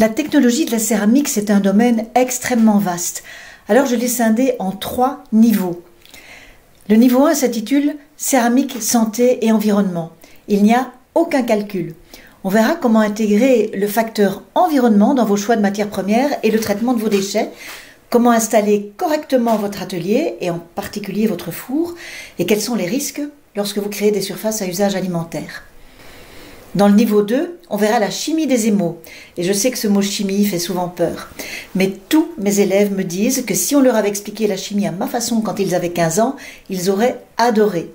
La technologie de la céramique, c'est un domaine extrêmement vaste. Alors je l'ai scindé en 3 niveaux. Le niveau 1 s'intitule « Céramique, santé et environnement ». Il n'y a aucun calcul. On verra comment intégrer le facteur environnement dans vos choix de matières premières et le traitement de vos déchets, comment installer correctement votre atelier et en particulier votre four, et quels sont les risques lorsque vous créez des surfaces à usage alimentaire. Dans le niveau 2, on verra la chimie des émaux. Et je sais que ce mot chimie fait souvent peur. Mais tous mes élèves me disent que si on leur avait expliqué la chimie à ma façon quand ils avaient 15 ans, ils auraient adoré.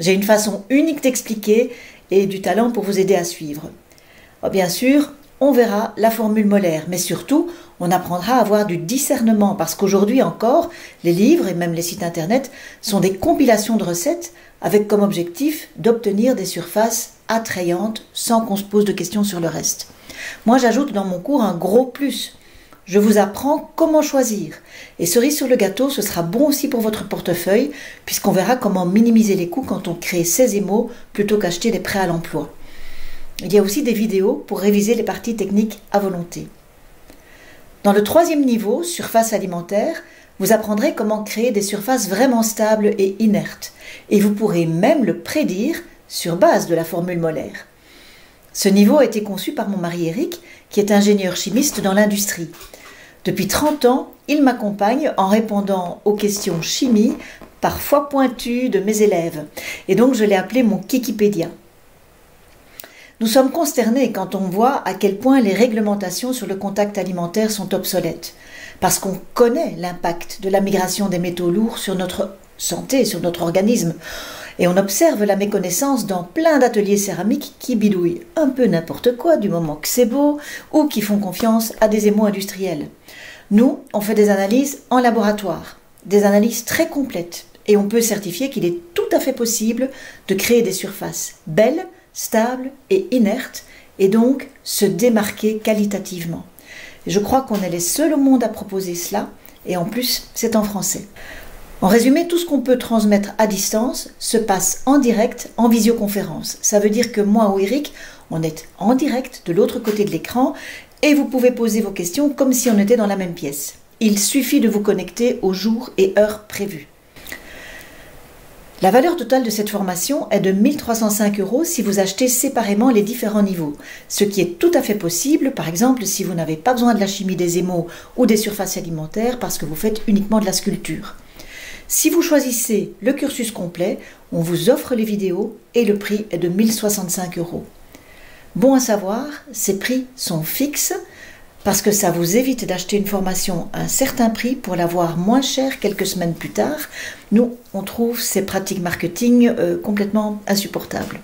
J'ai une façon unique d'expliquer et du talent pour vous aider à suivre. Bien sûr, on verra la formule molaire, mais surtout, on apprendra à avoir du discernement parce qu'aujourd'hui encore, les livres et même les sites internet sont des compilations de recettes avec comme objectif d'obtenir des surfaces attrayantes sans qu'on se pose de questions sur le reste. Moi, j'ajoute dans mon cours un gros plus. Je vous apprends comment choisir. Et cerise sur le gâteau, ce sera bon aussi pour votre portefeuille puisqu'on verra comment minimiser les coûts quand on crée ses émaux plutôt qu'acheter des prêts à l'emploi. Il y a aussi des vidéos pour réviser les parties techniques à volonté. Dans le 3e niveau, surface alimentaire, vous apprendrez comment créer des surfaces vraiment stables et inertes. Et vous pourrez même le prédire sur base de la formule molaire. Ce niveau a été conçu par mon mari Eric, qui est ingénieur chimiste dans l'industrie. Depuis 30 ans, il m'accompagne en répondant aux questions chimie, parfois pointues, de mes élèves. Et donc je l'ai appelé mon Kikipédia. Nous sommes consternés quand on voit à quel point les réglementations sur le contact alimentaire sont obsolètes, parce qu'on connaît l'impact de la migration des métaux lourds sur notre santé, sur notre organisme, et on observe la méconnaissance dans plein d'ateliers céramiques qui bidouillent un peu n'importe quoi du moment que c'est beau, ou qui font confiance à des émaux industriels. Nous, on fait des analyses en laboratoire, des analyses très complètes, et on peut certifier qu'il est tout à fait possible de créer des surfaces belles, stable et inerte, et donc se démarquer qualitativement. Je crois qu'on est les seuls au monde à proposer cela, et en plus, c'est en français. En résumé, tout ce qu'on peut transmettre à distance se passe en direct, en visioconférence. Ça veut dire que moi ou Eric, on est en direct de l'autre côté de l'écran, et vous pouvez poser vos questions comme si on était dans la même pièce. Il suffit de vous connecter aux jours et heures prévus. La valeur totale de cette formation est de 1 305 € si vous achetez séparément les différents niveaux, ce qui est tout à fait possible, par exemple si vous n'avez pas besoin de la chimie des émaux ou des surfaces alimentaires parce que vous faites uniquement de la sculpture. Si vous choisissez le cursus complet, on vous offre les vidéos et le prix est de 1 065 €. Bon à savoir, ces prix sont fixes, parce que ça vous évite d'acheter une formation à un certain prix pour l'avoir moins cher quelques semaines plus tard. Nous, on trouve ces pratiques marketing complètement insupportables.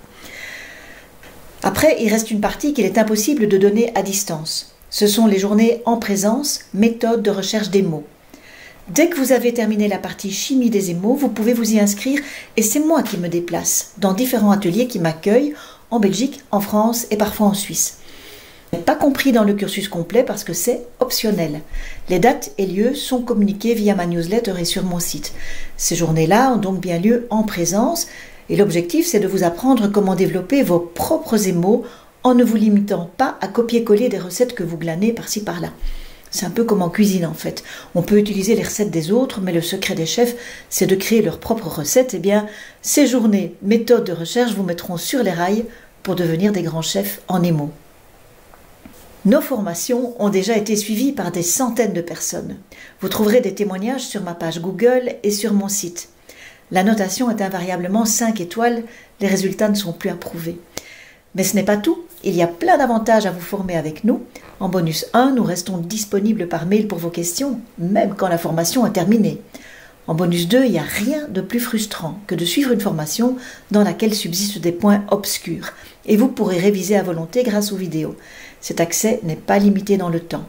Après, il reste une partie qu'il est impossible de donner à distance. Ce sont les journées en présence, méthode de recherche des mots. Dès que vous avez terminé la partie chimie des émaux, vous pouvez vous y inscrire et c'est moi qui me déplace dans différents ateliers qui m'accueillent en Belgique, en France et parfois en Suisse. Pas compris dans le cursus complet parce que c'est optionnel. Les dates et lieux sont communiqués via ma newsletter et sur mon site. Ces journées-là ont donc bien lieu en présence et l'objectif c'est de vous apprendre comment développer vos propres émaux en ne vous limitant pas à copier-coller des recettes que vous glanez par-ci par-là. C'est un peu comme en cuisine en fait. On peut utiliser les recettes des autres, mais le secret des chefs, c'est de créer leurs propres recettes. Eh bien, ces journées méthodes de recherche vous mettront sur les rails pour devenir des grands chefs en émaux. Nos formations ont déjà été suivies par des centaines de personnes. Vous trouverez des témoignages sur ma page Google et sur mon site. La notation est invariablement 5 étoiles, les résultats ne sont plus approuvés. Mais ce n'est pas tout, il y a plein d'avantages à vous former avec nous. En bonus 1, nous restons disponibles par mail pour vos questions, même quand la formation est terminée. En bonus 2, il n'y a rien de plus frustrant que de suivre une formation dans laquelle subsistent des points obscurs. Et vous pourrez réviser à volonté grâce aux vidéos. Cet accès n'est pas limité dans le temps.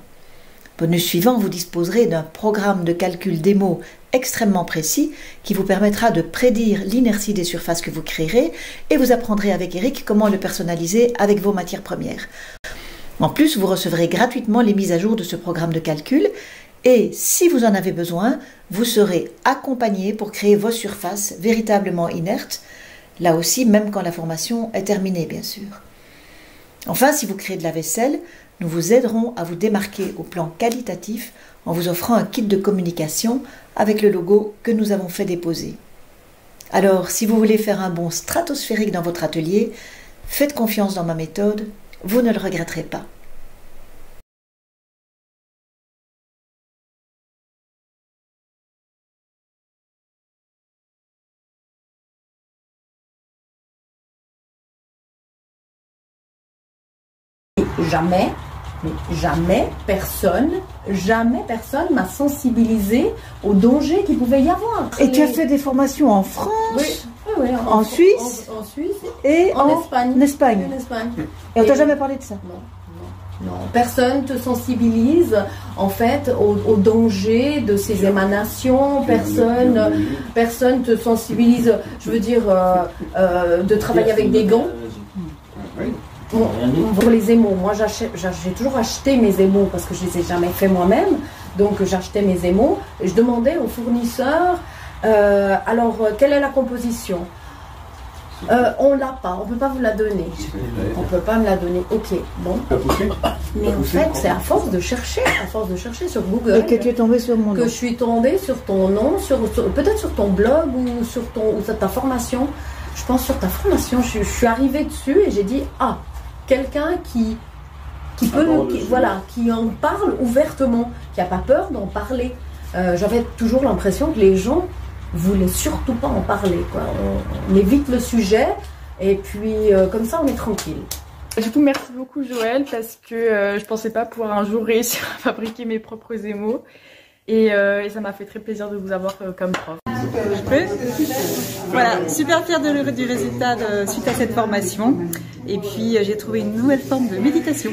Bonus suivant, vous disposerez d'un programme de calcul d'émaux extrêmement précis qui vous permettra de prédire l'inertie des surfaces que vous créerez et vous apprendrez avec Eric comment le personnaliser avec vos matières premières. En plus, vous recevrez gratuitement les mises à jour de ce programme de calcul et si vous en avez besoin, vous serez accompagné pour créer vos surfaces véritablement inertes, là aussi même quand la formation est terminée bien sûr. Enfin, si vous créez de la vaisselle, nous vous aiderons à vous démarquer au plan qualitatif en vous offrant un kit de communication avec le logo que nous avons fait déposer. Alors, si vous voulez faire un bond stratosphérique dans votre atelier, faites confiance dans ma méthode, vous ne le regretterez pas. Jamais personne m'a sensibilisé au danger qu'il pouvait y avoir. Et tu as fait des formations en France, oui, en Suisse, en Suisse et en Espagne. Et on t'a jamais parlé de ça? Non, personne te sensibilise en fait au danger de ces émanations, personne te sensibilise, je veux dire, de travailler avec des gants. Pour les émaux, moi j'ai toujours acheté mes émaux parce que je les ai jamais fait moi-même, donc j'achetais mes émaux et je demandais aux fournisseurs alors quelle est la composition, on l'a pas, on peut pas vous la donner, on peut pas me la donner, ok, bon, mais en fait c'est à force de chercher sur Google que tu es tombée sur mon nom, que je suis tombée sur ton nom, peut-être sur ton blog ou sur ta formation, je pense sur ta formation, je suis arrivée dessus et j'ai dit ah, quelqu'un qui en parle ouvertement, qui n'a pas peur d'en parler. J'avais toujours l'impression que les gens voulaient surtout pas en parler, quoi. On évite le sujet et puis comme ça on est tranquille. Du coup, merci beaucoup Joël parce que je pensais pas pouvoir un jour réussir à fabriquer mes propres émaux et ça m'a fait très plaisir de vous avoir comme prof. Je peux ? Voilà, super fière du résultat suite à cette formation. Et puis j'ai trouvé une nouvelle forme de méditation.